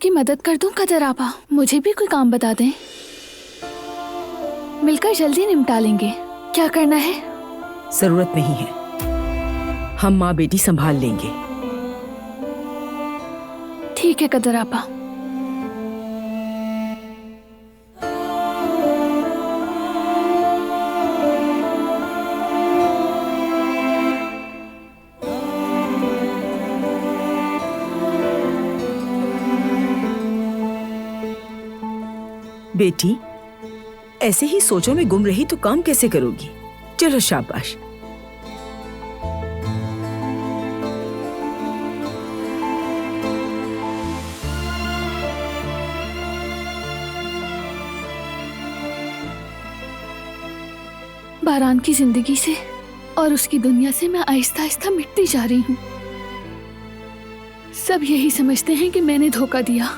आपकी मदद कर दूं कदर आपा? मुझे भी कोई काम बता दें, मिलकर जल्दी निपटा लेंगे। क्या करना है? जरूरत नहीं है, हम माँ बेटी संभाल लेंगे। ठीक है कदर आपा। बेटी, ऐसे ही सोचों में गुम रही तो काम कैसे करोगी? चलो शाबाश। बारान की जिंदगी से और उसकी दुनिया से मैं आहिस्ता आहिस्ता मिटती जा रही हूँ। सब यही समझते हैं कि मैंने धोखा दिया।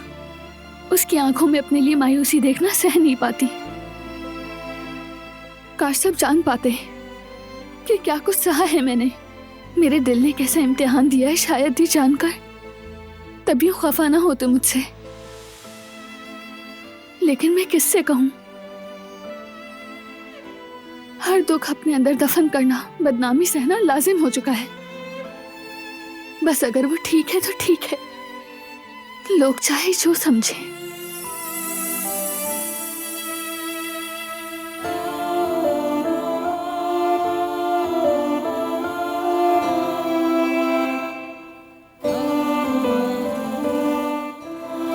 उसकी आंखों में अपने लिए मायूसी देखना सह नहीं पाती। काश सब जान पाते कि क्या कुछ सहा है मैंने। मेरे दिल ने कैसा इम्तिहान दिया है, शायद ये जानकर तभी खफा ना होते मुझसे। लेकिन मैं किससे कहूँ? हर दुख अपने अंदर दफन करना, बदनामी सहना लाजिम हो चुका है। बस अगर वो ठीक है तो ठीक है, लोग चाहे जो समझे।